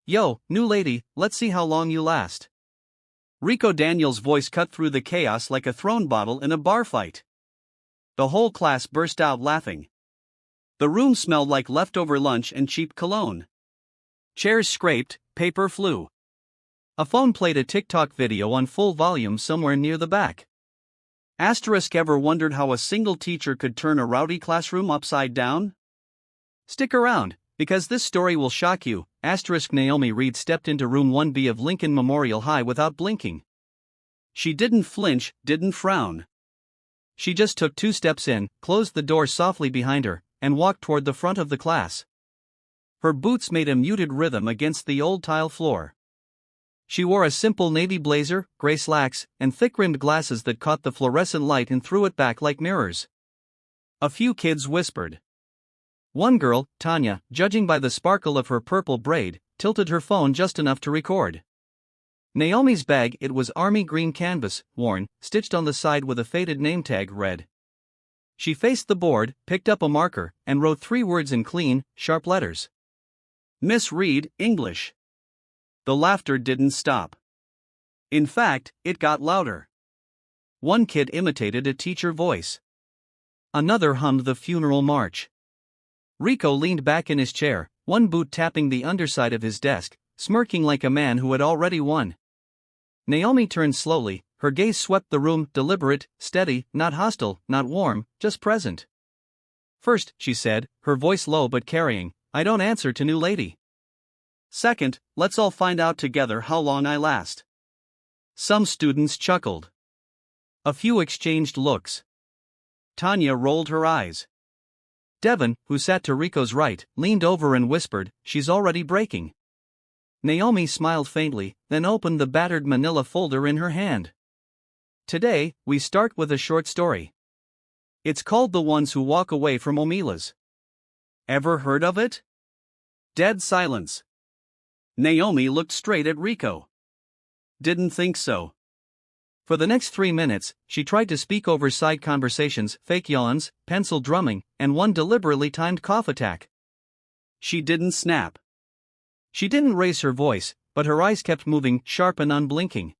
Yo, new lady, let's see how long you last. Rico Daniels' voice cut through the chaos like a thrown bottle in a bar fight. The whole class burst out laughing. The room smelled like leftover lunch and cheap cologne. Chairs scraped, paper flew. A phone played a TikTok video on full volume somewhere near the back. Ever wondered how a single teacher could turn a rowdy classroom upside down? Stick around, because this story will shock you. Naomi Reed stepped into room 1B of Lincoln Memorial High without blinking. She didn't flinch, didn't frown. She just took 2 steps in, closed the door softly behind her, and walked toward the front of the class. Her boots made a muted rhythm against the old tile floor. She wore a simple navy blazer, gray slacks, and thick-rimmed glasses that caught the fluorescent light and threw it back like mirrors. A few kids whispered. One girl, Tanya, judging by the sparkle of her purple braid, tilted her phone just enough to record. Naomi's bag, it was army green canvas, worn, stitched on the side with a faded name tag, read. She faced the board, picked up a marker, and wrote 3 words in clean, sharp letters. Miss Reed, English. The laughter didn't stop. In fact, it got louder. One kid imitated a teacher voice. Another hummed the funeral march. Rico leaned back in his chair, one boot tapping the underside of his desk, smirking like a man who had already won. Naomi turned slowly, her gaze swept the room, deliberate, steady, not hostile, not warm, just present. First, she said, her voice low but carrying, I don't answer to new lady. Second, let's all find out together how long I last. Some students chuckled. A few exchanged looks. Tanya rolled her eyes. Devon, who sat to Rico's right, leaned over and whispered, she's already breaking. Naomi smiled faintly, then opened the battered manila folder in her hand. Today, we start with a short story. It's called The Ones Who Walk Away from Omilas. Ever heard of it? Dead silence. Naomi looked straight at Rico. Didn't think so. For the next 3 minutes, she tried to speak over side conversations, fake yawns, pencil drumming, and one deliberately timed cough attack. She didn't snap. She didn't raise her voice, but her eyes kept moving, sharp and unblinking.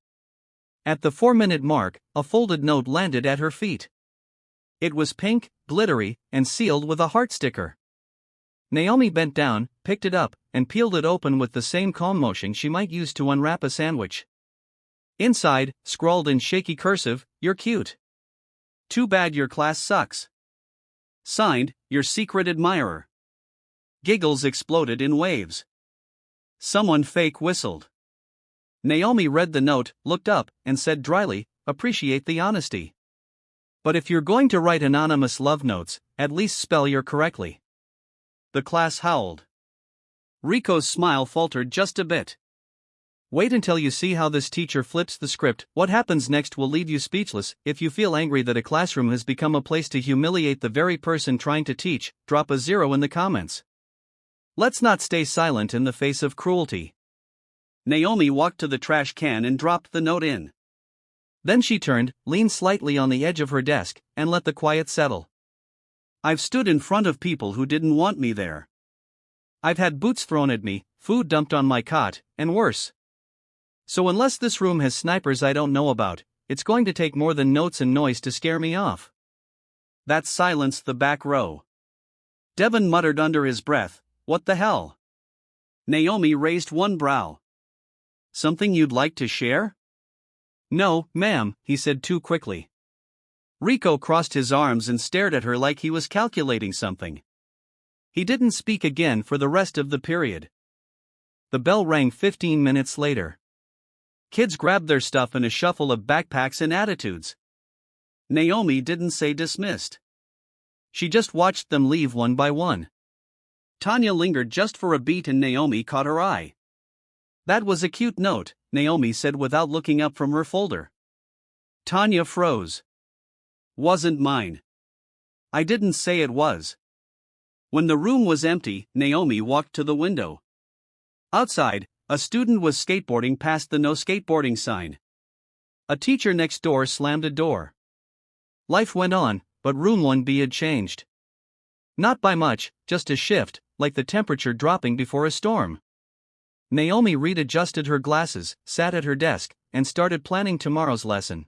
At the 4-minute mark, a folded note landed at her feet. It was pink, glittery, and sealed with a heart sticker. Naomi bent down, picked it up, and peeled it open with the same calm motion she might use to unwrap a sandwich. Inside, scrawled in shaky cursive, you're cute. Too bad your class sucks. Signed, your secret admirer. Giggles exploded in waves. Someone fake whistled. Naomi read the note, looked up, and said dryly, appreciate the honesty. But if you're going to write anonymous love notes, at least spell your correctly. The class howled. Rico's smile faltered just a bit. Wait until you see how this teacher flips the script. What happens next will leave you speechless. If you feel angry that a classroom has become a place to humiliate the very person trying to teach, drop a 0 in the comments. Let's not stay silent in the face of cruelty. Naomi walked to the trash can and dropped the note in. Then she turned, leaned slightly on the edge of her desk, and let the quiet settle. I've stood in front of people who didn't want me there. I've had boots thrown at me, food dumped on my cot, and worse. So unless this room has snipers I don't know about, it's going to take more than notes and noise to scare me off. That silenced the back row. Devon muttered under his breath, what the hell? Naomi raised one brow. Something you'd like to share? No, ma'am, he said too quickly. Rico crossed his arms and stared at her like he was calculating something. He didn't speak again for the rest of the period. The bell rang 15 minutes later. Kids grabbed their stuff in a shuffle of backpacks and attitudes. Naomi didn't say dismissed. She just watched them leave one by one. Tanya lingered just for a beat and Naomi caught her eye. That was a cute note, Naomi said without looking up from her folder. Tanya froze. Wasn't mine. I didn't say it was. When the room was empty, Naomi walked to the window. Outside, a student was skateboarding past the no skateboarding sign. A teacher next door slammed a door. Life went on, but room 1B had changed. Not by much, just a shift, like the temperature dropping before a storm. Naomi readjusted her glasses, sat at her desk, and started planning tomorrow's lesson.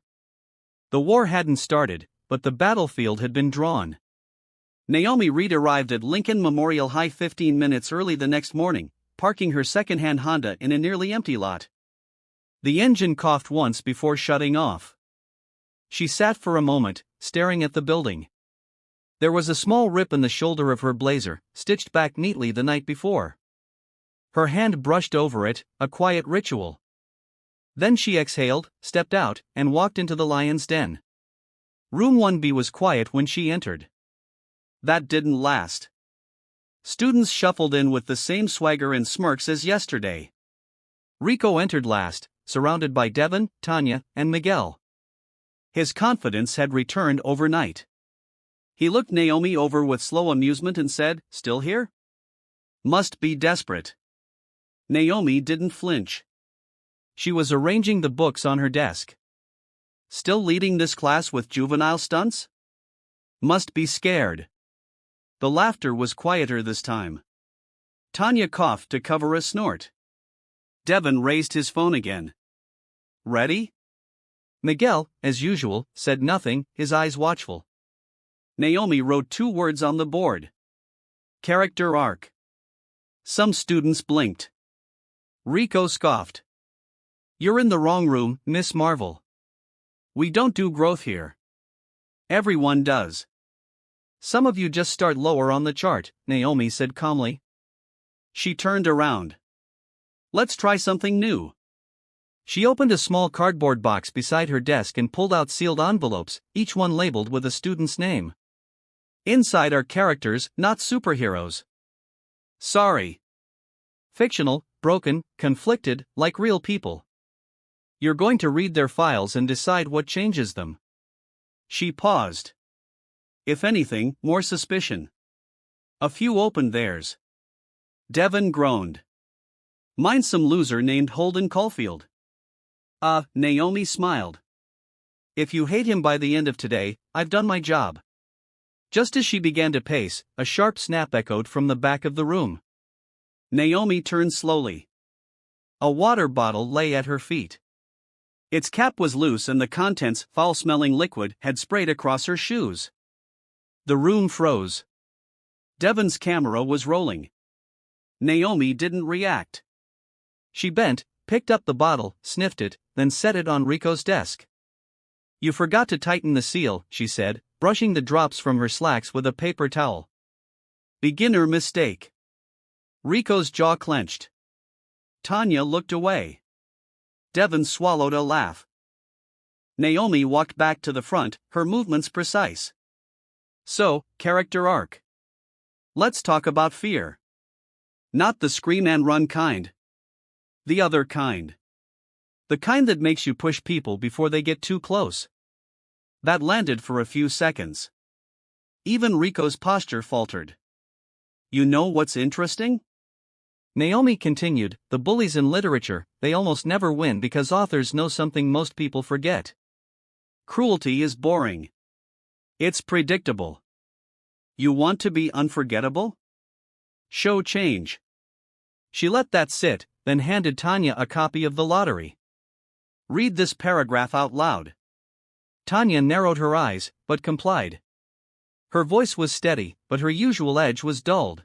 The war hadn't started, but the battlefield had been drawn. Naomi Reed arrived at Lincoln Memorial High 15 minutes early the next morning, parking her second-hand Honda in a nearly empty lot. The engine coughed once before shutting off. She sat for a moment, staring at the building. There was a small rip in the shoulder of her blazer, stitched back neatly the night before. Her hand brushed over it, a quiet ritual. Then she exhaled, stepped out, and walked into the lion's den. Room 1B was quiet when she entered. That didn't last. Students shuffled in with the same swagger and smirks as yesterday. Rico entered last, surrounded by Devin, Tanya, and Miguel. His confidence had returned overnight. He looked Naomi over with slow amusement and said, "Still here? Must be desperate." Naomi didn't flinch. She was arranging the books on her desk. Still leading this class with juvenile stunts? Must be scared. The laughter was quieter this time. Tanya coughed to cover a snort. Devin raised his phone again. "Ready?" Miguel, as usual, said nothing, his eyes watchful. Naomi wrote 2 words on the board. Character arc. Some students blinked. Rico scoffed. "You're in the wrong room, Miss Marvel. We don't do growth here. Everyone does." "Some of you just start lower on the chart," Naomi said calmly. She turned around. "Let's try something new." She opened a small cardboard box beside her desk and pulled out sealed envelopes, each one labeled with a student's name. Inside are characters, not superheroes. Sorry. Fictional, broken, conflicted, like real people. You're going to read their files and decide what changes them. She paused. If anything, more suspicion. A few opened theirs. Devin groaned. "Mine's some loser named Holden Caulfield." Naomi smiled. "If you hate him by the end of today, I've done my job." Just as she began to pace, a sharp snap echoed from the back of the room. Naomi turned slowly. A water bottle lay at her feet. Its cap was loose and the contents, foul-smelling liquid, had sprayed across her shoes. The room froze. Devin's camera was rolling. Naomi didn't react. She bent, picked up the bottle, sniffed it, then set it on Rico's desk. "You forgot to tighten the seal," she said, brushing the drops from her slacks with a paper towel. "Beginner mistake." Rico's jaw clenched. Tanya looked away. Devin swallowed a laugh. Naomi walked back to the front, her movements precise. "So, character arc. Let's talk about fear. Not the scream and run kind. The other kind. The kind that makes you push people before they get too close." That landed for a few seconds. Even Rico's posture faltered. "You know what's interesting?" Naomi continued, "The bullies in literature, they almost never win because authors know something most people forget. Cruelty is boring. It's predictable. You want to be unforgettable? Show change." She let that sit, then handed Tanya a copy of The Lottery. "Read this paragraph out loud." Tanya narrowed her eyes, but complied. Her voice was steady, but her usual edge was dulled.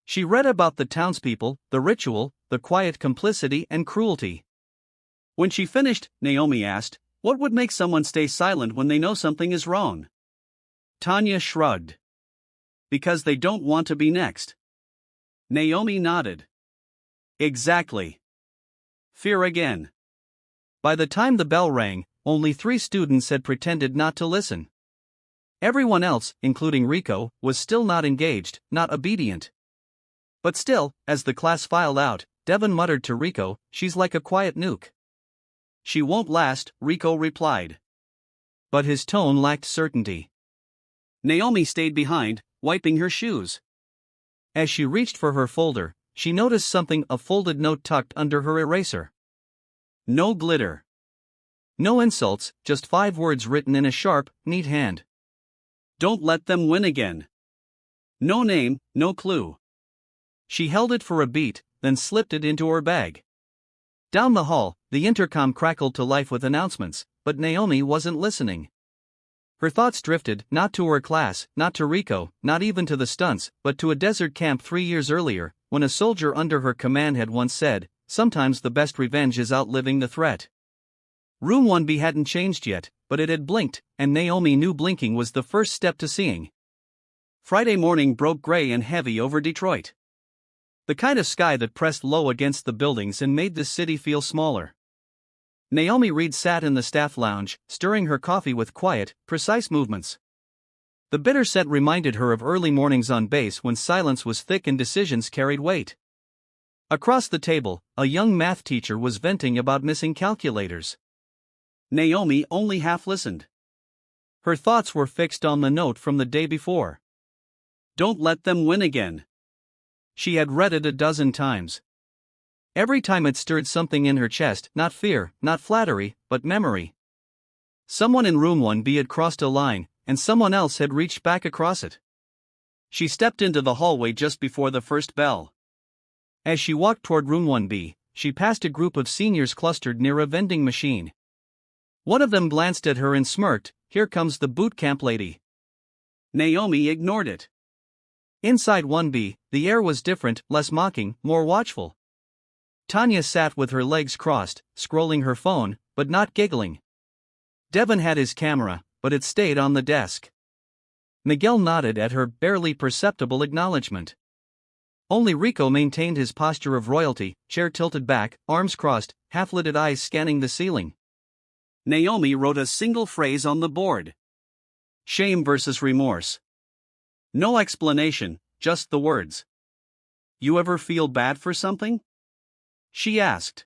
She read about the townspeople, the ritual, the quiet complicity and cruelty. When she finished, Naomi asked, "What would make someone stay silent when they know something is wrong?" Tanya shrugged. "Because they don't want to be next." Naomi nodded. "Exactly. Fear again." By the time the bell rang, only 3 students had pretended not to listen. Everyone else, including Rico, was still not engaged, not obedient. But still, as the class filed out, Devin muttered to Rico, "She's like a quiet nuke." "She won't last," Rico replied. But his tone lacked certainty. Naomi stayed behind, wiping her shoes. As she reached for her folder, she noticed something, a folded note tucked under her eraser. No glitter. No insults, just 5 words written in a sharp, neat hand. "Don't let them win again." No name, no clue. She held it for a beat, then slipped it into her bag. Down the hall, the intercom crackled to life with announcements, but Naomi wasn't listening. Her thoughts drifted, not to her class, not to Rico, not even to the stunts, but to a desert camp 3 years earlier, when a soldier under her command had once said, "Sometimes the best revenge is outliving the threat." Room 1B hadn't changed yet, but it had blinked, and Naomi knew blinking was the first step to seeing. Friday morning broke gray and heavy over Detroit. The kind of sky that pressed low against the buildings and made the city feel smaller. Naomi Reed sat in the staff lounge, stirring her coffee with quiet, precise movements. The bitter scent reminded her of early mornings on base when silence was thick and decisions carried weight. Across the table, a young math teacher was venting about missing calculators. Naomi only half listened. Her thoughts were fixed on the note from the day before. "Don't let them win again." She had read it a dozen times. Every time it stirred something in her chest, not fear, not flattery, but memory. Someone in room 1B had crossed a line, and someone else had reached back across it. She stepped into the hallway just before the first bell. As she walked toward room 1B, she passed a group of seniors clustered near a vending machine. One of them glanced at her and smirked, "Here comes the boot camp lady." Naomi ignored it. Inside 1B, the air was different, less mocking, more watchful. Tanya sat with her legs crossed, scrolling her phone, but not giggling. Devin had his camera, but it stayed on the desk. Miguel nodded at her barely perceptible acknowledgement. Only Rico maintained his posture of royalty, chair tilted back, arms crossed, half-lidded eyes scanning the ceiling. Naomi wrote a single phrase on the board. Shame versus remorse. No explanation, just the words. "You ever feel bad for something?" she asked.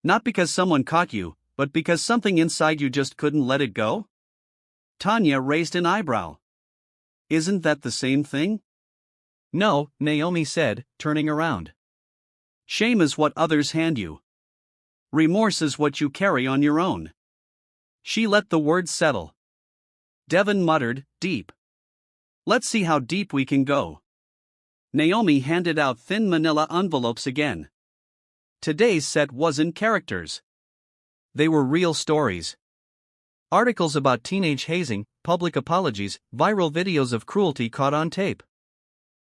"Not because someone caught you, but because something inside you just couldn't let it go?" Tanya raised an eyebrow. "Isn't that the same thing?" "No," Naomi said, turning around. "Shame is what others hand you. Remorse is what you carry on your own." She let the words settle. Devin muttered, "Deep. Let's see how deep we can go." Naomi handed out thin manila envelopes again. Today's set wasn't characters. They were real stories. Articles about teenage hazing, public apologies, viral videos of cruelty caught on tape.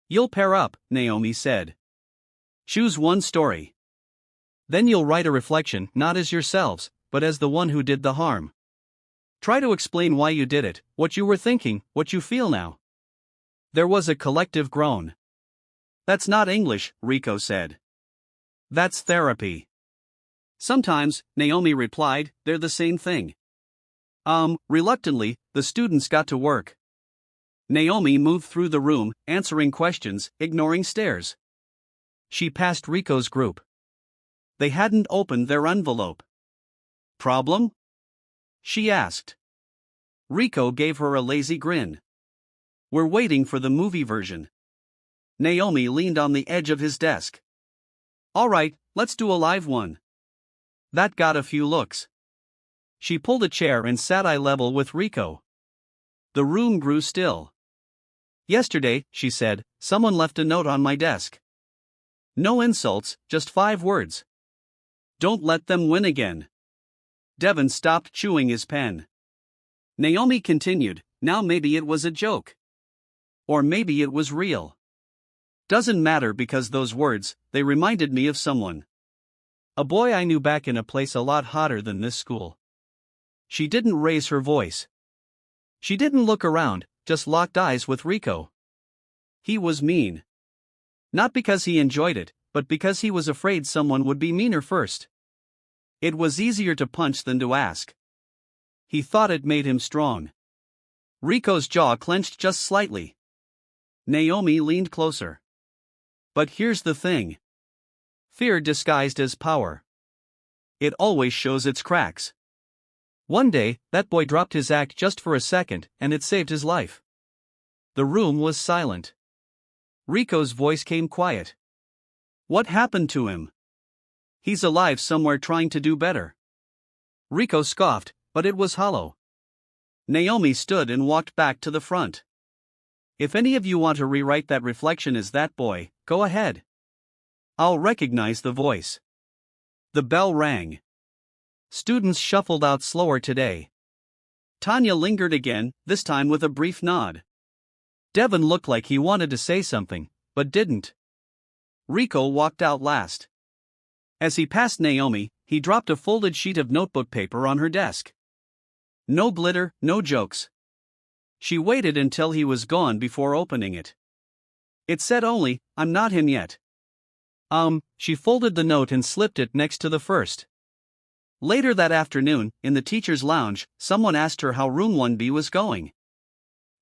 "You'll pair up," Naomi said. "Choose one story. Then you'll write a reflection, not as yourselves, but as the one who did the harm. Try to explain why you did it, what you were thinking, what you feel now." There was a collective groan. "That's not English," Rico said. "That's therapy." "Sometimes," Naomi replied, "they're the same thing." Reluctantly, the students got to work. Naomi moved through the room, answering questions, ignoring stares. She passed Rico's group. They hadn't opened their envelope. "Problem?" she asked. Rico gave her a lazy grin. "We're waiting for the movie version." Naomi leaned on the edge of his desk. "All right, let's do a live one." That got a few looks. She pulled a chair and sat eye level with Rico. The room grew still. "Yesterday," she said, "someone left a note on my desk. No insults, just 5 words. Don't let them win again." Devin stopped chewing his pen. Naomi continued, "Now maybe it was a joke. Or maybe it was real. Doesn't matter because those words, they reminded me of someone. A boy I knew back in a place a lot hotter than this school." She didn't raise her voice. She didn't look around, just locked eyes with Rico. He was mean. Not because he enjoyed it, but because he was afraid someone would be meaner first. It was easier to punch than to ask. He thought it made him strong. Rico's jaw clenched just slightly. Naomi leaned closer. "But here's the thing. Fear disguised as power. It always shows its cracks. One day, that boy dropped his act just for a second, and it saved his life." The room was silent. Rico's voice came quiet. "What happened to him?" "He's alive somewhere trying to do better." Rico scoffed, but it was hollow. Naomi stood and walked back to the front. "If any of you want to rewrite that reflection as that boy, go ahead. I'll recognize the voice. The bell rang. Students shuffled out slower today. Tanya lingered again, this time with a brief nod. Devin looked like he wanted to say something, but didn't. Rico walked out last. As he passed Naomi, he dropped a folded sheet of notebook paper on her desk. No glitter, no jokes. She waited until he was gone before opening it. It said only, "I'm not him yet." She folded the note and slipped it next to the first. Later that afternoon, in the teacher's lounge, someone asked her how room 1B was going.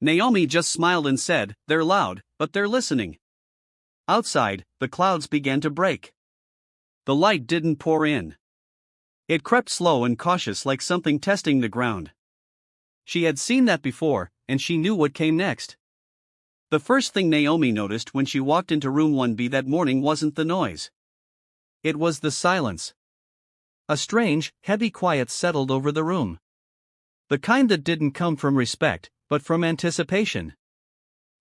Naomi just smiled and said, "They're loud, but they're listening." Outside, the clouds began to break. The light didn't pour in. It crept slow and cautious like something testing the ground. She had seen that before, and she knew what came next. The first thing Naomi noticed when she walked into room 1B that morning wasn't the noise. It was the silence. A strange, heavy quiet settled over the room. The kind that didn't come from respect, but from anticipation.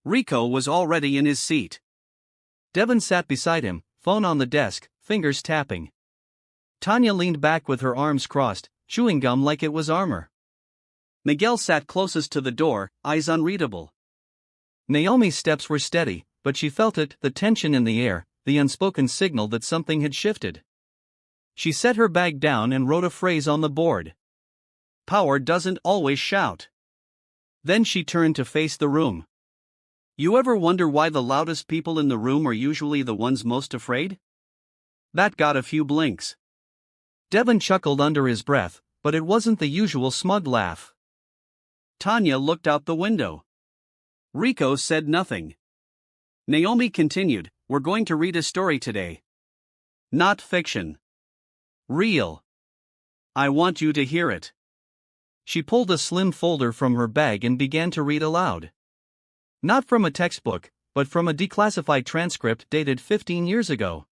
Rico was already in his seat. Devin sat beside him, phone on the desk, fingers tapping. Tanya leaned back with her arms crossed, chewing gum like it was armor. Miguel sat closest to the door, eyes unreadable. Naomi's steps were steady, but she felt it, the tension in the air, the unspoken signal that something had shifted. She set her bag down and wrote a phrase on the board. Power doesn't always shout. Then she turned to face the room. You ever wonder why the loudest people in the room are usually the ones most afraid? That got a few blinks. Devin chuckled under his breath, but it wasn't the usual smug laugh. Tanya looked out the window. Rico said nothing. Naomi continued, "We're going to read a story today. Not fiction. Real. I want you to hear it." She pulled a slim folder from her bag and began to read aloud. Not from a textbook, but from a declassified transcript dated 15 years ago.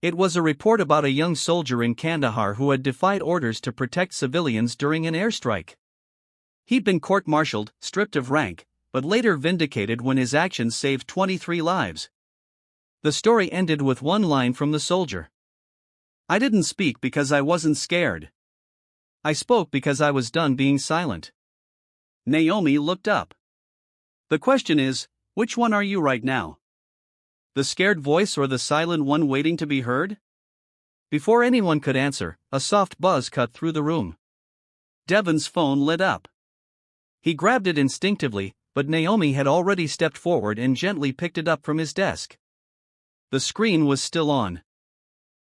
It was a report about a young soldier in Kandahar who had defied orders to protect civilians during an airstrike. He'd been court-martialed, stripped of rank, but later vindicated when his actions saved 23 lives. The story ended with one line from the soldier. "I didn't speak because I wasn't scared. I spoke because I was done being silent." Naomi looked up. "The question is, which one are you right now? The scared voice or the silent one waiting to be heard?" Before anyone could answer, a soft buzz cut through the room. Devin's phone lit up. He grabbed it instinctively, but Naomi had already stepped forward and gently picked it up from his desk. The screen was still on.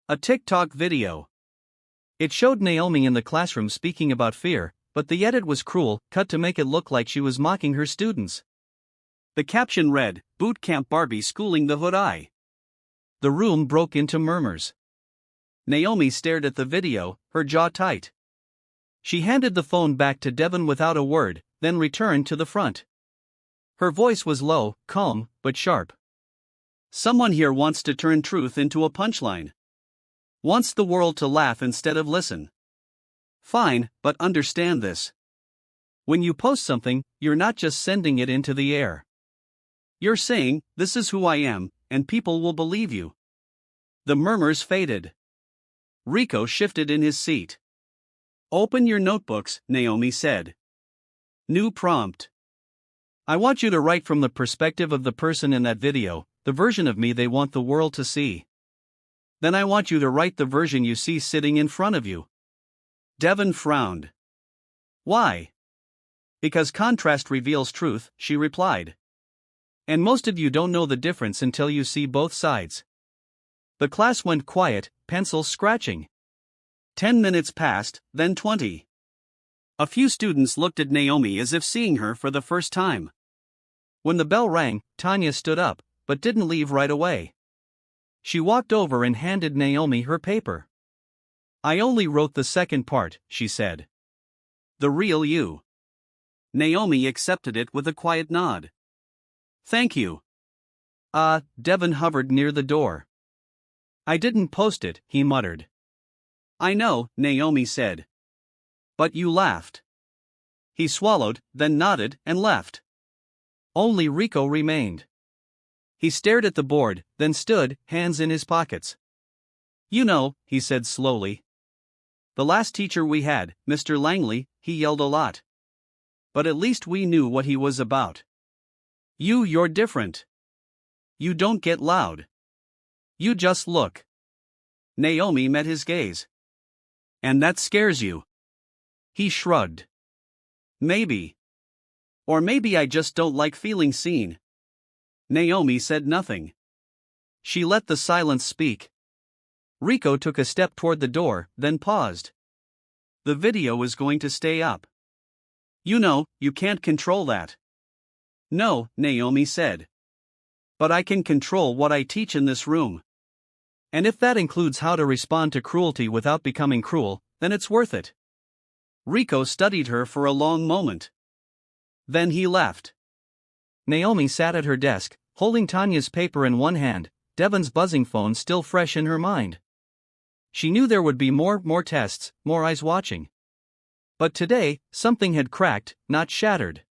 A TikTok video. It showed Naomi in the classroom speaking about fear, but the edit was cruel, cut to make it look like she was mocking her students. The caption read, "Boot Camp Barbie schooling the hood eye." The room broke into murmurs. Naomi stared at the video, her jaw tight. She handed the phone back to Devin without a word, then returned to the front. Her voice was low, calm, but sharp. "Someone here wants to turn truth into a punchline. Wants the world to laugh instead of listen. Fine, but understand this. When you post something, you're not just sending it into the air. You're saying, 'This is who I am,' and people will believe you." The murmurs faded. Rico shifted in his seat. "Open your notebooks," Naomi said. New prompt. "I want you to write from the perspective of the person in that video, the version of me they want the world to see. Then I want you to write the version you see sitting in front of you." Devin frowned. "Why?" "Because contrast reveals truth," she replied. "And most of you don't know the difference until you see both sides." The class went quiet, pencils scratching. 10 minutes passed, then 20. A few students looked at Naomi as if seeing her for the first time. When the bell rang, Tanya stood up, but didn't leave right away. She walked over and handed Naomi her paper. "I only wrote the second part," she said. "The real you." Naomi accepted it with a quiet nod. "Thank you." Devin hovered near the door. "I didn't post it," he muttered. "I know," Naomi said. "But you laughed." He swallowed, then nodded and left. Only Rico remained. He stared at the board, then stood, hands in his pockets. You know, he said slowly. The last teacher we had, Mr. Langley, he yelled a lot. But at least we knew what he was about. You're different. You don't get loud. You just look. Naomi met his gaze. And that scares you. He shrugged. Maybe. Or maybe I just don't like feeling seen. Naomi said nothing. She let the silence speak. Rico took a step toward the door, then paused. The video is going to stay up. You know, you can't control that. No, Naomi said. But I can control what I teach in this room. And if that includes how to respond to cruelty without becoming cruel, then it's worth it. Rico studied her for a long moment. Then he left. Naomi sat at her desk, holding Tanya's paper in one hand, Devon's buzzing phone still fresh in her mind. She knew there would be more tests, more eyes watching. But today, something had cracked, not shattered.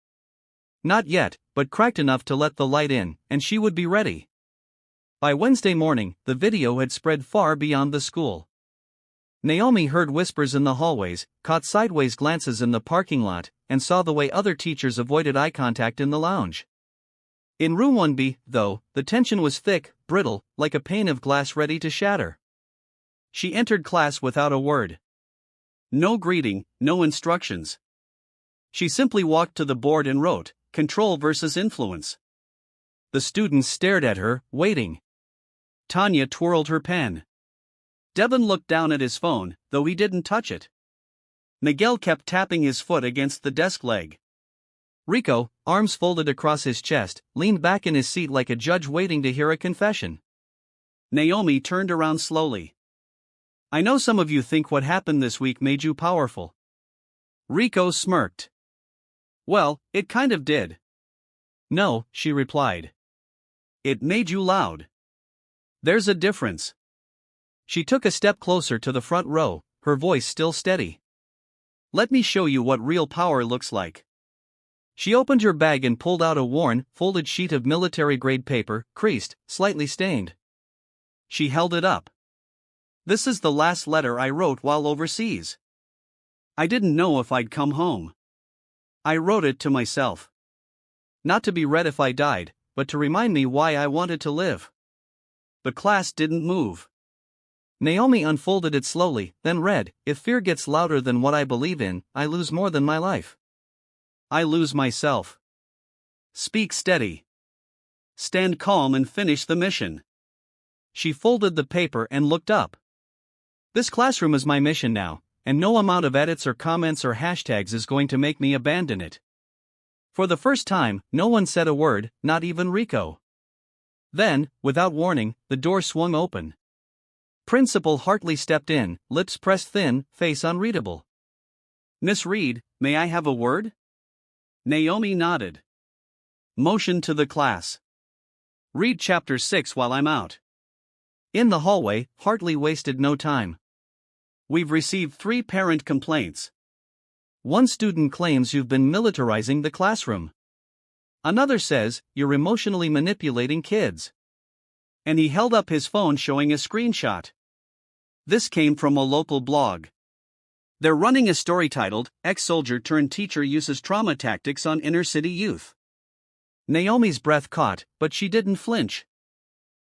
Not yet, but cracked enough to let the light in, and she would be ready. By Wednesday morning, the video had spread far beyond the school. Naomi heard whispers in the hallways, caught sideways glances in the parking lot, and saw the way other teachers avoided eye contact in the lounge. In room 1B, though, the tension was thick, brittle, like a pane of glass ready to shatter. She entered class without a word. No greeting, no instructions. She simply walked to the board and wrote, "Control versus influence." The students stared at her, waiting. Tanya twirled her pen. Devon looked down at his phone, though he didn't touch it. Miguel kept tapping his foot against the desk leg. Rico, arms folded across his chest, leaned back in his seat like a judge waiting to hear a confession. Naomi turned around slowly. I know some of you think what happened this week made you powerful. Rico smirked. Well, it kind of did. No, she replied. It made you loud. There's a difference. She took a step closer to the front row, her voice still steady. Let me show you what real power looks like. She opened her bag and pulled out a worn, folded sheet of military-grade paper, creased, slightly stained. She held it up. This is the last letter I wrote while overseas. I didn't know if I'd come home. I wrote it to myself. Not to be read if I died, but to remind me why I wanted to live. The class didn't move. Naomi unfolded it slowly, then read, If fear gets louder than what I believe in, I lose more than my life. I lose myself. Speak steady. Stand calm and finish the mission. She folded the paper and looked up. This classroom is my mission now, and no amount of edits or comments or hashtags is going to make me abandon it. For the first time, no one said a word, not even Rico. Then, without warning, the door swung open. Principal Hartley stepped in, lips pressed thin, face unreadable. Miss Reed, may I have a word? Naomi nodded. Motion to the class. Read chapter 6 while I'm out. In the hallway, Hartley wasted no time. We've received 3 parent complaints. One student claims you've been militarizing the classroom. Another says you're emotionally manipulating kids. And he held up his phone showing a screenshot. This came from a local blog. They're running a story titled, Ex-Soldier Turned Teacher Uses Trauma Tactics on Inner-City Youth. Naomi's breath caught, but she didn't flinch.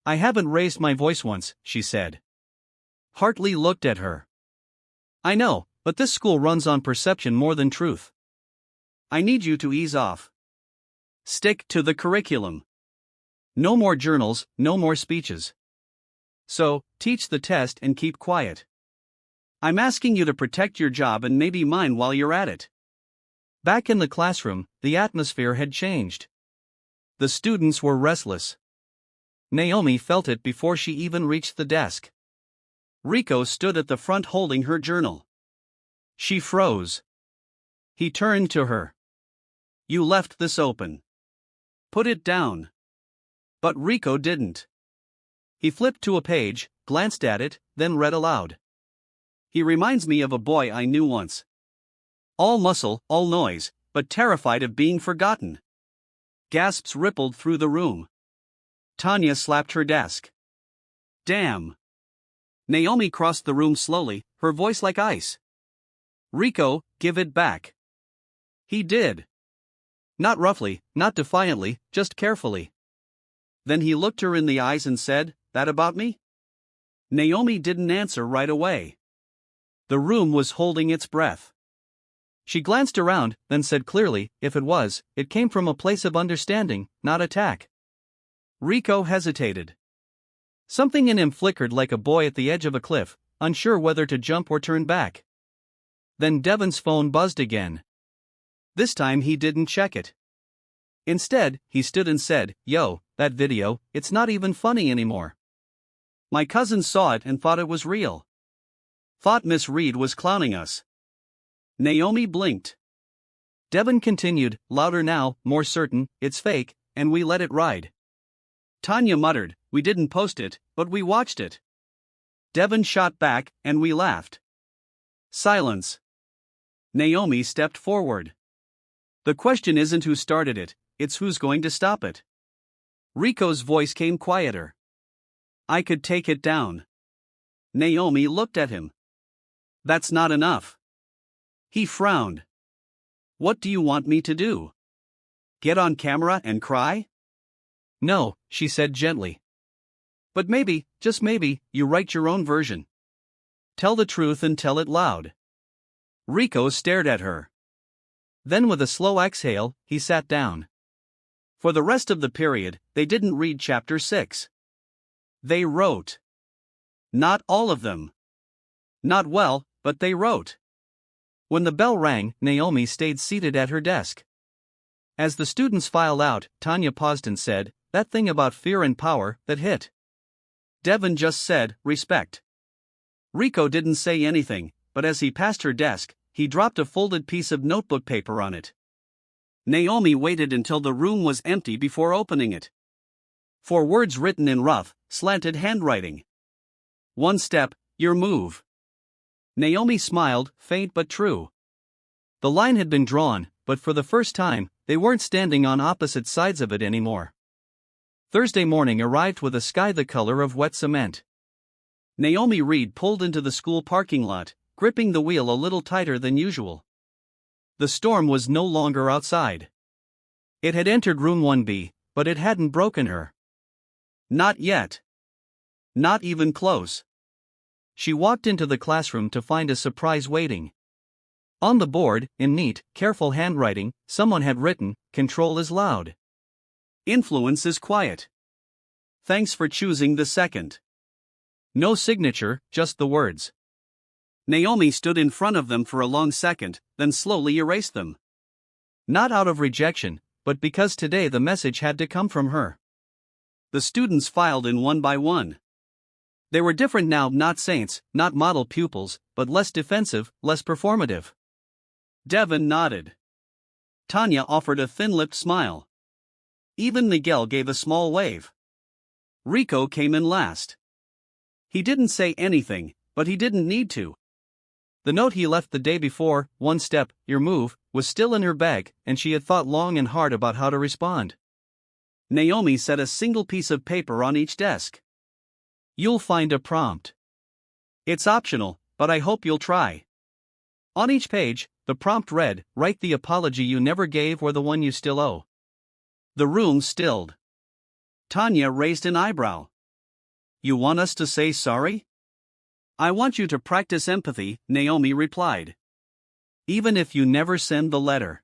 I haven't raised my voice once, she said. Hartley looked at her. I know, but this school runs on perception more than truth. I need you to ease off. Stick to the curriculum. No more journals, no more speeches. So, teach the test and keep quiet. I'm asking you to protect your job and maybe mine while you're at it. Back in the classroom, the atmosphere had changed. The students were restless. Naomi felt it before she even reached the desk. Rico stood at the front holding her journal. She froze. He turned to her. You left this open. Put it down. But Rico didn't. He flipped to a page, glanced at it, then read aloud. He reminds me of a boy I knew once. All muscle, all noise, but terrified of being forgotten. Gasps rippled through the room. Tanya slapped her desk. Damn. Naomi crossed the room slowly, her voice like ice. Rico, give it back. He did. Not roughly, not defiantly, just carefully. Then he looked her in the eyes and said, "That about me?" Naomi didn't answer right away. The room was holding its breath. She glanced around, then said clearly, if it was, it came from a place of understanding, not attack. Rico hesitated. Something in him flickered like a boy at the edge of a cliff, unsure whether to jump or turn back. Then Devon's phone buzzed again. This time he didn't check it. Instead, he stood and said, "Yo, that video, it's not even funny anymore. My cousin saw it and thought it was real. Thought Miss Reed was clowning us." Naomi blinked. Devon continued, louder now, more certain, "It's fake, and we let it ride." Tanya muttered, "We didn't post it, but we watched it." Devon shot back, "And we laughed." Silence. Naomi stepped forward. "The question isn't who started it, it's who's going to stop it." Rico's voice came quieter. "I could take it down." Naomi looked at him. "That's not enough." He frowned. "What do you want me to do? Get on camera and cry?" "No," she said gently. "But maybe, just maybe, you write your own version. Tell the truth and tell it loud." Rico stared at her. Then with a slow exhale, he sat down. For the rest of the period, they didn't read chapter 6. They wrote. Not all of them. Not well, but they wrote. When the bell rang, Naomi stayed seated at her desk. As the students filed out, Tanya paused and said, "That thing about fear and power, that hit." Devon just said, "Respect." Rico didn't say anything, but as he passed her desk, he dropped a folded piece of notebook paper on it. Naomi waited until the room was empty before opening it. 4 words written in rough, slanted handwriting. "One step, your move." Naomi smiled, faint but true. The line had been drawn, but for the first time, they weren't standing on opposite sides of it anymore. Thursday morning arrived with a sky the color of wet cement. Naomi Reed pulled into the school parking lot, gripping the wheel a little tighter than usual. The storm was no longer outside. It had entered room 1B, but it hadn't broken her. Not yet. Not even close. She walked into the classroom to find a surprise waiting. On the board, in neat, careful handwriting, someone had written, "Control is loud. Influence is quiet. Thanks for choosing the second." No signature, just the words. Naomi stood in front of them for a long second, then slowly erased them. Not out of rejection, but because today the message had to come from her. The students filed in one by one. They were different now, not saints, not model pupils, but less defensive, less performative. Devon nodded. Tanya offered a thin-lipped smile. Even Miguel gave a small wave. Rico came in last. He didn't say anything, but he didn't need to. The note he left the day before, "One step, your move," was still in her bag, and she had thought long and hard about how to respond. Naomi set a single piece of paper on each desk. "You'll find a prompt. It's optional, but I hope you'll try." On each page, the prompt read, "Write the apology you never gave or the one you still owe." The room stilled. Tanya raised an eyebrow. "You want us to say sorry?" "I want you to practice empathy," Naomi replied. "Even if you never send the letter."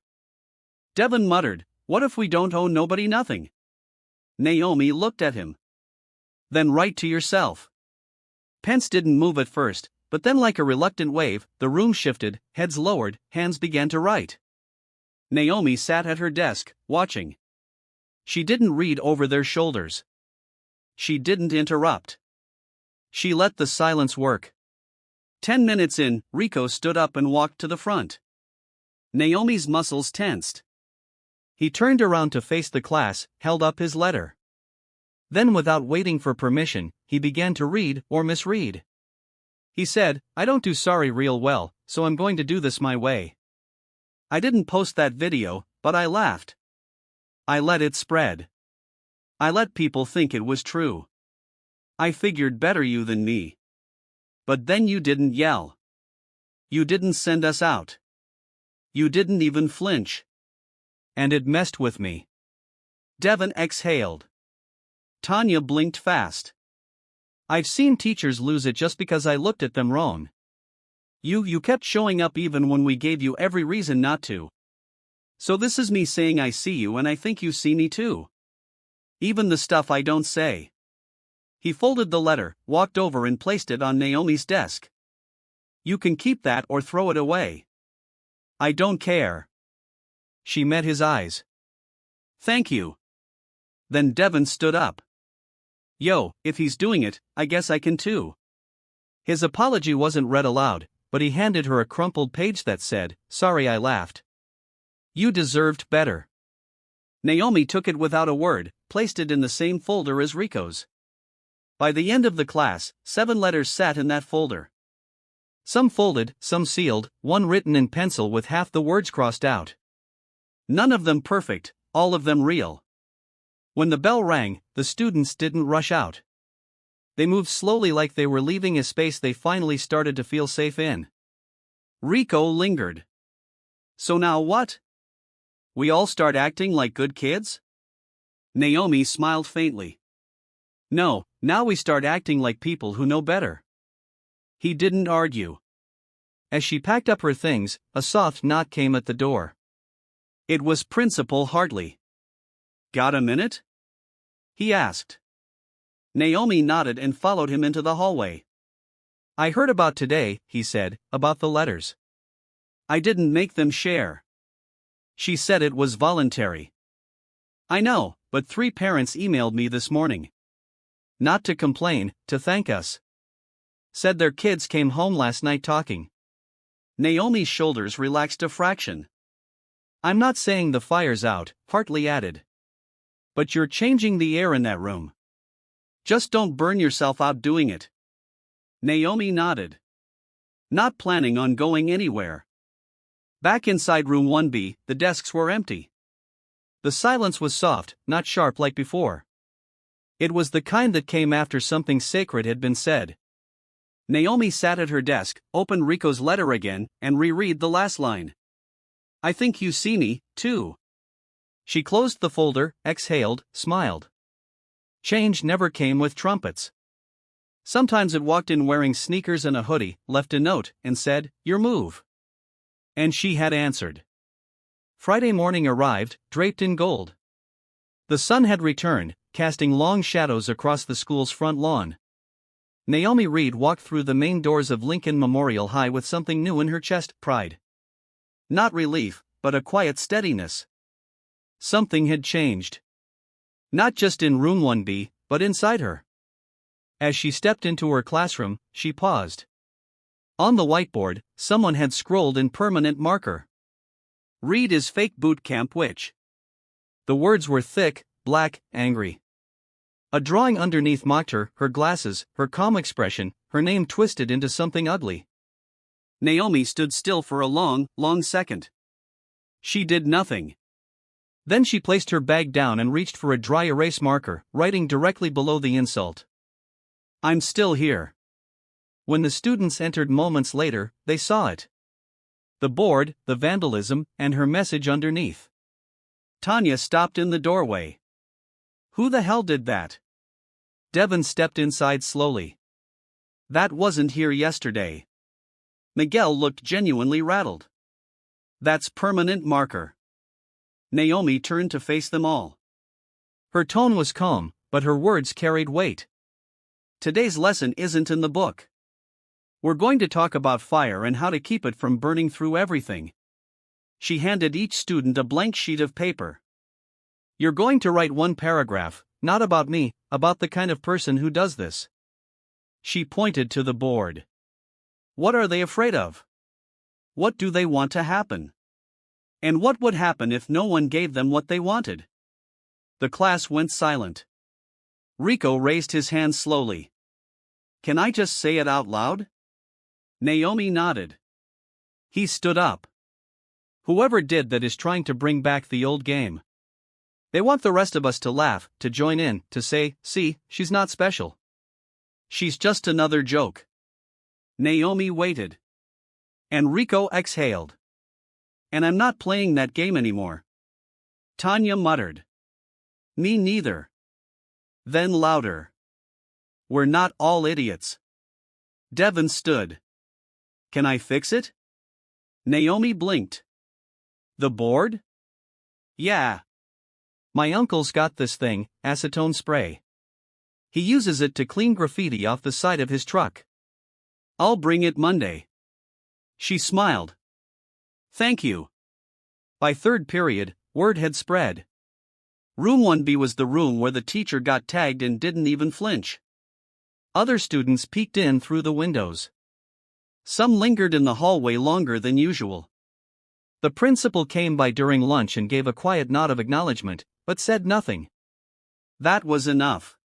Devon muttered, "What if we don't owe nobody nothing?" Naomi looked at him. "Then write to yourself." Pence didn't move at first, but then like a reluctant wave, the room shifted, heads lowered, hands began to write. Naomi sat at her desk, watching. She didn't read over their shoulders. She didn't interrupt. She let the silence work. 10 minutes in, Rico stood up and walked to the front. Naomi's muscles tensed. He turned around to face the class, held up his letter. Then without waiting for permission, he began to read or misread. He said, "I don't do sorry real well, so I'm going to do this my way. I didn't post that video, but I laughed. I let it spread. I let people think it was true. I figured better you than me. But then you didn't yell. You didn't send us out. You didn't even flinch. And it messed with me. Devon exhaled. Tanya blinked fast. I've seen teachers lose it just because I looked at them wrong. You kept showing up even when we gave you every reason not to. So this is me saying I see you and I think you see me too. Even the stuff I don't say. He folded the letter, walked over and placed it on Naomi's desk. You can keep that or throw it away. I don't care. She met his eyes. Thank you. Then Devon stood up. Yo, if he's doing it, I guess I can too. His apology wasn't read aloud, but he handed her a crumpled page that said, Sorry I laughed. You deserved better. Naomi took it without a word, placed it in the same folder as Rico's. By the end of the class, 7 letters sat in that folder. Some folded, some sealed, one written in pencil with half the words crossed out. None of them perfect, all of them real. When the bell rang, the students didn't rush out. They moved slowly like they were leaving a space they finally started to feel safe in. Rico lingered. So now what? We all start acting like good kids? Naomi smiled faintly. No, now we start acting like people who know better. He didn't argue. As she packed up her things, a soft knock came at the door. It was Principal Hartley. Got a minute? He asked. Naomi nodded and followed him into the hallway. I heard about today, he said, about the letters. I didn't make them share. She said it was voluntary. I know, but 3 parents emailed me this morning. Not to complain, to thank us. Said their kids came home last night talking. Naomi's shoulders relaxed a fraction. I'm not saying the fire's out, Hartley added. But you're changing the air in that room. Just don't burn yourself out doing it. Naomi nodded. Not planning on going anywhere. Back inside room 1B, the desks were empty. The silence was soft, not sharp like before. It was the kind that came after something sacred had been said. Naomi sat at her desk, opened Rico's letter again, and reread the last line. I think you see me, too. She closed the folder, exhaled, smiled. Change never came with trumpets. Sometimes it walked in wearing sneakers and a hoodie, left a note, and said, Your move. And she had answered. Friday morning arrived, draped in gold. The sun had returned, casting long shadows across the school's front lawn. Naomi Reed walked through the main doors of Lincoln Memorial High with something new in her chest, pride. Not relief, but a quiet steadiness. Something had changed. Not just in room 1B, but inside her. As she stepped into her classroom, she paused. On the whiteboard, someone had scrolled in permanent marker. Reed is fake boot camp witch. The words were thick, black, angry. A drawing underneath mocked her, her glasses, her calm expression, her name twisted into something ugly. Naomi stood still for a long, long second. She did nothing. Then she placed her bag down and reached for a dry erase marker, writing directly below the insult. I'm still here. When the students entered moments later, they saw it. The board, the vandalism, and her message underneath. Tanya stopped in the doorway. Who the hell did that? Devon stepped inside slowly. That wasn't here yesterday. Miguel looked genuinely rattled. That's permanent marker. Naomi turned to face them all. Her tone was calm, but her words carried weight. Today's lesson isn't in the book. We're going to talk about fire and how to keep it from burning through everything. She handed each student a blank sheet of paper. You're going to write 1 paragraph, not about me, about the kind of person who does this. She pointed to the board. What are they afraid of? What do they want to happen? And what would happen if no one gave them what they wanted? The class went silent. Rico raised his hand slowly. Can I just say it out loud? Naomi nodded. He stood up. Whoever did that is trying to bring back the old game. They want the rest of us to laugh, to join in, to say, see, she's not special. She's just another joke. Naomi waited. Enrico exhaled. And I'm not playing that game anymore. Tanya muttered. Me neither. Then louder. We're not all idiots. Devon stood. Can I fix it? Naomi blinked. The board? Yeah. My uncle's got this thing, acetone spray. He uses it to clean graffiti off the side of his truck. I'll bring it Monday. She smiled. Thank you. By third period, word had spread. Room 1B was the room where the teacher got tagged and didn't even flinch. Other students peeked in through the windows. Some lingered in the hallway longer than usual. The principal came by during lunch and gave a quiet nod of acknowledgement, but said nothing. That was enough.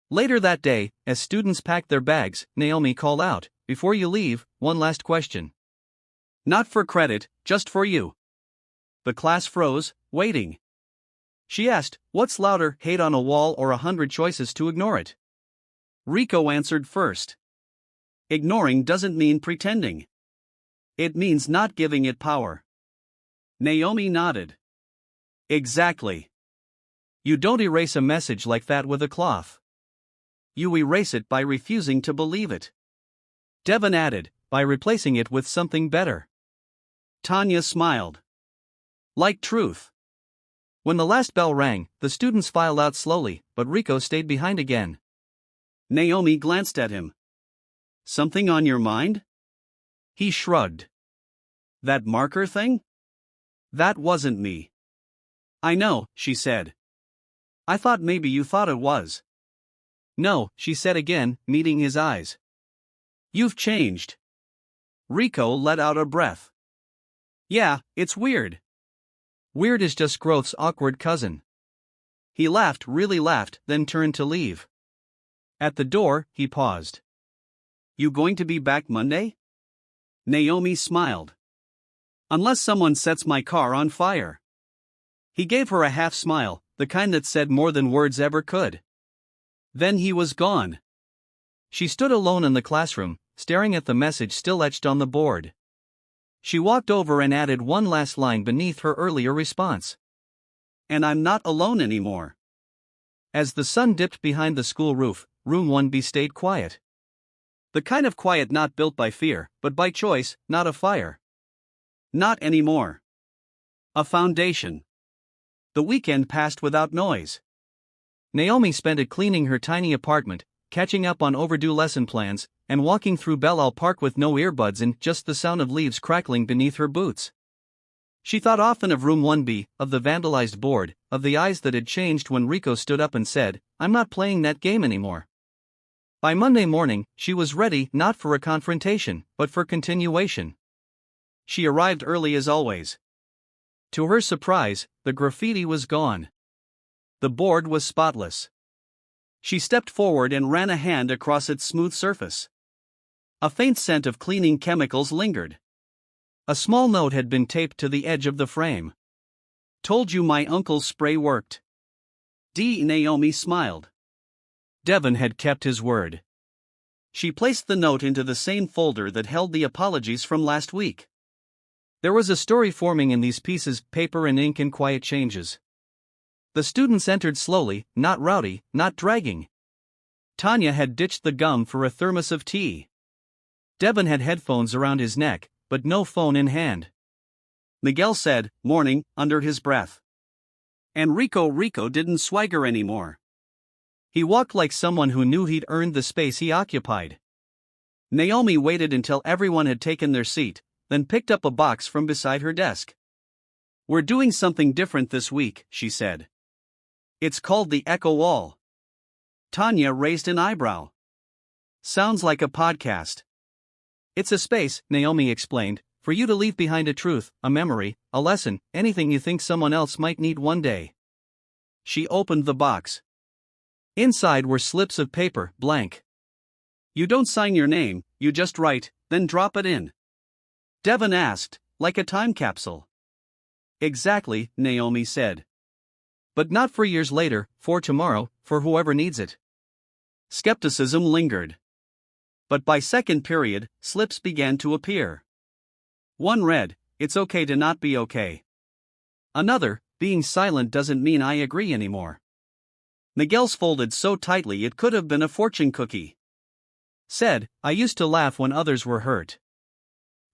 Later that day, as students packed their bags, Naomi called out, before you leave, one last question. Not for credit, just for you. The class froze, waiting. She asked, what's louder, hate on a wall or 100 choices to ignore it? Rico answered first. Ignoring doesn't mean pretending. It means not giving it power. Naomi nodded. Exactly. You don't erase a message like that with a cloth. You erase it by refusing to believe it. Devon added, by replacing it with something better. Tanya smiled. Like truth. When the last bell rang, the students filed out slowly, but Rico stayed behind again. Naomi glanced at him. Something on your mind? He shrugged. That marker thing? That wasn't me. I know, she said. I thought maybe you thought it was. No, she said again, meeting his eyes. You've changed. Rico let out a breath. Yeah, it's weird. Weird is just growth's awkward cousin. He laughed, really laughed, then turned to leave. At the door, he paused. You going to be back Monday? Naomi smiled. Unless someone sets my car on fire. He gave her a half smile, the kind that said more than words ever could. Then he was gone. She stood alone in the classroom, staring at the message still etched on the board. She walked over and added one last line beneath her earlier response. And I'm not alone anymore. As the sun dipped behind the school roof, room 1B stayed quiet. The kind of quiet not built by fear, but by choice, not a fire. Not anymore. A foundation. The weekend passed without noise. Naomi spent it cleaning her tiny apartment, catching up on overdue lesson plans, and walking through Belle Park with no earbuds and just the sound of leaves crackling beneath her boots. She thought often of room 1B, of the vandalized board, of the eyes that had changed when Rico stood up and said, I'm not playing that game anymore. By Monday morning, she was ready not for a confrontation, but for continuation. She arrived early as always. To her surprise, the graffiti was gone. The board was spotless. She stepped forward and ran a hand across its smooth surface. A faint scent of cleaning chemicals lingered. A small note had been taped to the edge of the frame. Told you my uncle's spray worked. Naomi smiled. Devon had kept his word. She placed the note into the same folder that held the apologies from last week. There was a story forming in these pieces, paper and ink and quiet changes. The students entered slowly, not rowdy, not dragging. Tanya had ditched the gum for a thermos of tea. Devon had headphones around his neck, but no phone in hand. Miguel said, morning, under his breath. And Rico didn't swagger anymore. He walked like someone who knew he'd earned the space he occupied. Naomi waited until everyone had taken their seat, then picked up a box from beside her desk. We're doing something different this week, she said. It's called the Echo Wall. Tanya raised an eyebrow. Sounds like a podcast. It's a space, Naomi explained, for you to leave behind a truth, a memory, a lesson, anything you think someone else might need one day. She opened the box. Inside were slips of paper, blank. You don't sign your name, you just write, then drop it in. Devon asked, like a time capsule. Exactly, Naomi said. But not for years later, for tomorrow, for whoever needs it. Skepticism lingered. But by second period, slips began to appear. One read, "It's okay to not be okay." Another, "Being silent doesn't mean I agree anymore." Miguel's folded so tightly it could have been a fortune cookie. Said, "I used to laugh when others were hurt.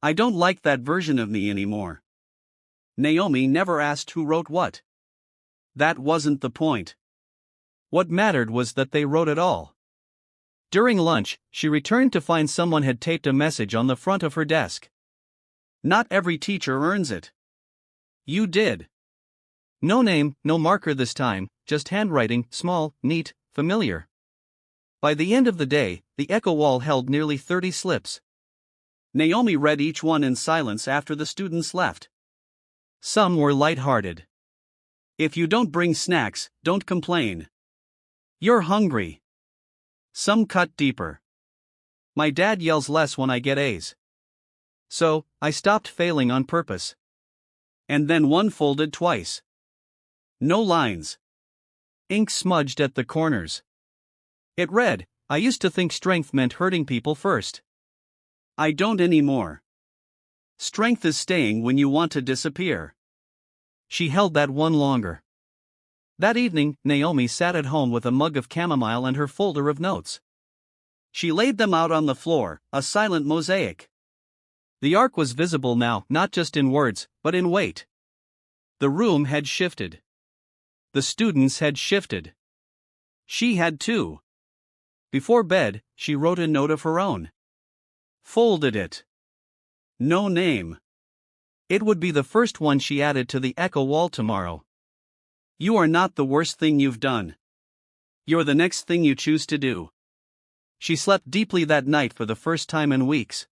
I don't like that version of me anymore." Naomi never asked who wrote what. That wasn't the point. What mattered was that they wrote it all. During lunch, she returned to find someone had taped a message on the front of her desk. "Not every teacher earns it. You did." No name, no marker this time, just handwriting, small, neat, familiar. By the end of the day, the echo wall held nearly 30 slips. Naomi read each one in silence after the students left. Some were light-hearted. "If you don't bring snacks, don't complain. You're hungry." Some cut deeper. "My dad yells less when I get A's. So, I stopped failing on purpose." And then one folded twice. No lines. Ink smudged at the corners. It read, "I used to think strength meant hurting people first. I don't anymore. Strength is staying when you want to disappear." She held that one longer. That evening, Naomi sat at home with a mug of chamomile and her folder of notes. She laid them out on the floor, a silent mosaic. The arc was visible now, not just in words, but in weight. The room had shifted. The students had shifted. She had too. Before bed, she wrote a note of her own. Folded it. No name. It would be the first one she added to the echo wall tomorrow. "You are not the worst thing you've done. You're the next thing you choose to do." She slept deeply that night for the first time in weeks.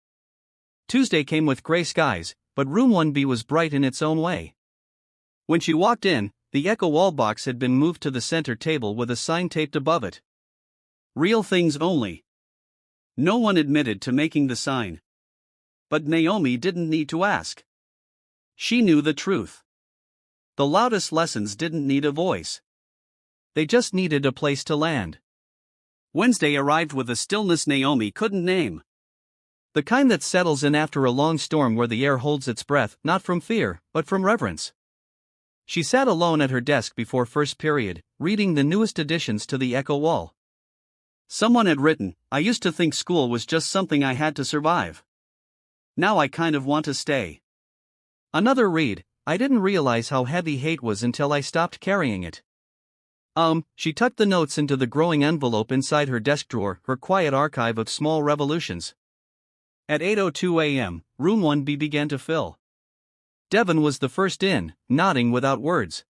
Tuesday came with gray skies, but room 1B was bright in its own way. When she walked in, the echo wall box had been moved to the center table with a sign taped above it. "Real things only." No one admitted to making the sign. But Naomi didn't need to ask. She knew the truth. The loudest lessons didn't need a voice. They just needed a place to land. Wednesday arrived with a stillness Naomi couldn't name. The kind that settles in after a long storm where the air holds its breath, not from fear, but from reverence. She sat alone at her desk before first period, reading the newest additions to the echo wall. Someone had written, "I used to think school was just something I had to survive. Now I kind of want to stay." Another read, "I didn't realize how heavy hate was until I stopped carrying it." She tucked the notes into the growing envelope inside her desk drawer, her quiet archive of small revolutions. At 8:02 a.m., room 1B began to fill. Devon was the first in, nodding without words.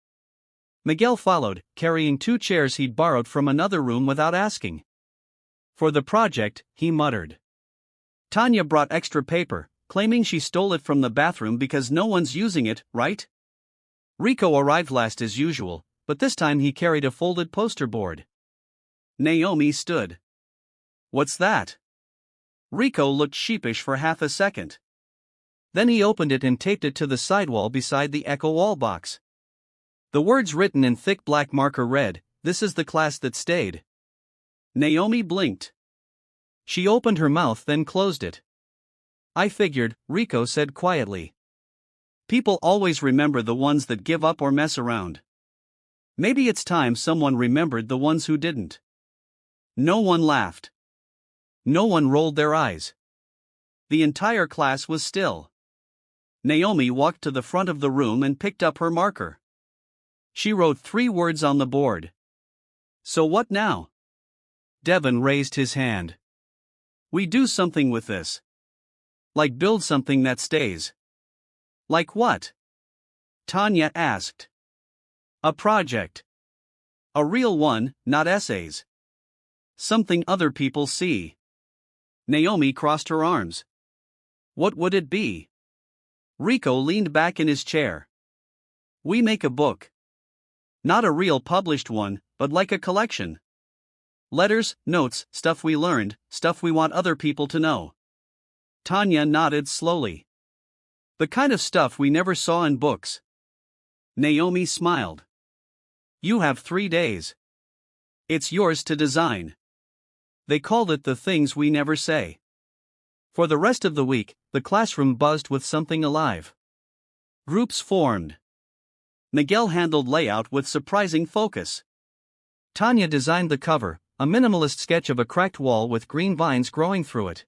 Miguel followed, carrying 2 chairs he'd borrowed from another room without asking. "For the project," he muttered. Tanya brought extra paper, claiming she stole it from the bathroom because no one's using it, right? Rico arrived last as usual, but this time he carried a folded poster board. Naomi stood. "What's that?" Rico looked sheepish for half a second. Then he opened it and taped it to the sidewall beside the echo wall box. The words written in thick black marker read, "This is the class that stayed." Naomi blinked. She opened her mouth then closed it. "I figured," Rico said quietly. "People always remember the ones that give up or mess around. Maybe it's time someone remembered the ones who didn't." No one laughed. No one rolled their eyes. The entire class was still. Naomi walked to the front of the room and picked up her marker. She wrote 3 words on the board. "So what now?" Devon raised his hand. "We do something with this. Like build something that stays." "Like what?" Tanya asked. "A project. A real one, not essays. Something other people see." Naomi crossed her arms. "What would it be?" Rico leaned back in his chair. "We make a book. Not a real published one, but like a collection. Letters, notes, stuff we learned, stuff we want other people to know." Tanya nodded slowly. "The kind of stuff we never saw in books." Naomi smiled. You have 3 days. It's yours to design. They called it the things we never say. For the rest of the week, the classroom buzzed with something alive. Groups formed. Miguel handled layout with surprising focus. Tanya designed the cover, a minimalist sketch of a cracked wall with green vines growing through it.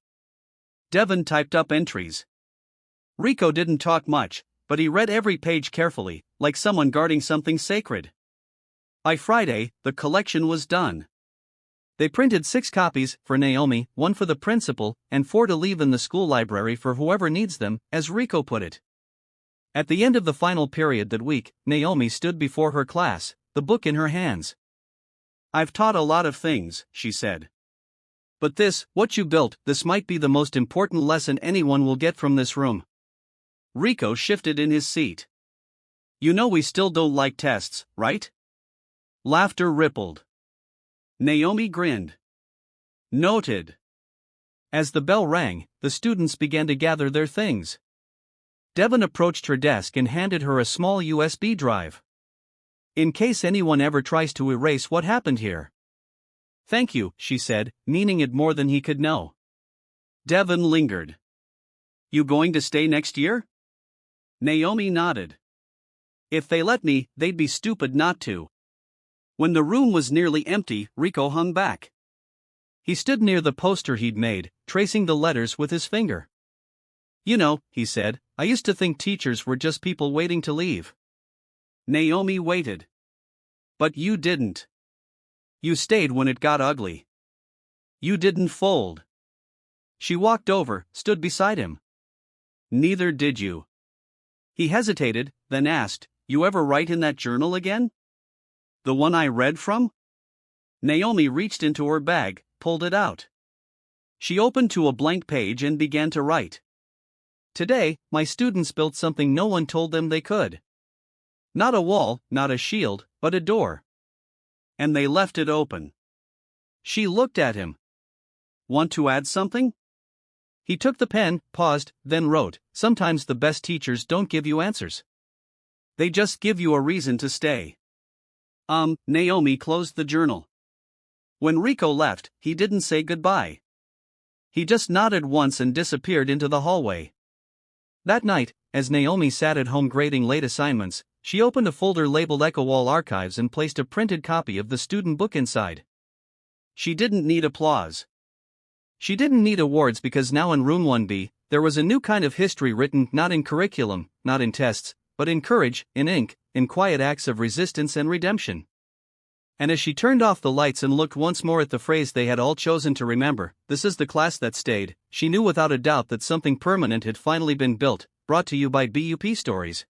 Devon typed up entries. Rico didn't talk much, but he read every page carefully, like someone guarding something sacred. By Friday, the collection was done. They printed 6 copies for Naomi, 1 for the principal, and 4 to leave in the school library for whoever needs them, as Rico put it. At the end of the final period that week, Naomi stood before her class, the book in her hands. I've taught a lot of things, she said. But this, what you built, this might be the most important lesson anyone will get from this room. Rico shifted in his seat. You know we still don't like tests, right? Laughter rippled. Naomi grinned. Noted. As the bell rang, the students began to gather their things. Devon approached her desk and handed her a small USB drive. In case anyone ever tries to erase what happened here. Thank you, she said, meaning it more than he could know. Devon lingered. You going to stay next year? Naomi nodded. If they let me, they'd be stupid not to. When the room was nearly empty, Rico hung back. He stood near the poster he'd made, tracing the letters with his finger. You know, he said, I used to think teachers were just people waiting to leave. Naomi waited. But you didn't. You stayed when it got ugly. You didn't fold. She walked over, stood beside him. Neither did you. He hesitated, then asked, You ever write in that journal again? The one I read from? Naomi reached into her bag, pulled it out. She opened to a blank page and began to write. Today, my students built something no one told them they could. Not a wall, not a shield, but a door. And they left it open. She looked at him. Want to add something? He took the pen, paused, then wrote, Sometimes the best teachers don't give you answers. They just give you a reason to stay. Naomi closed the journal. When Rico left, he didn't say goodbye. He just nodded once and disappeared into the hallway. That night, as Naomi sat at home grading late assignments, she opened a folder labeled Echo Wall Archives and placed a printed copy of the student book inside. She didn't need applause. She didn't need awards because now in Room 1B, there was a new kind of history written not in curriculum, not in tests, but in courage, in ink, in quiet acts of resistance and redemption. And as she turned off the lights and looked once more at the phrase they had all chosen to remember, this is the class that stayed, she knew without a doubt that something permanent had finally been built, brought to you by BUP Stories.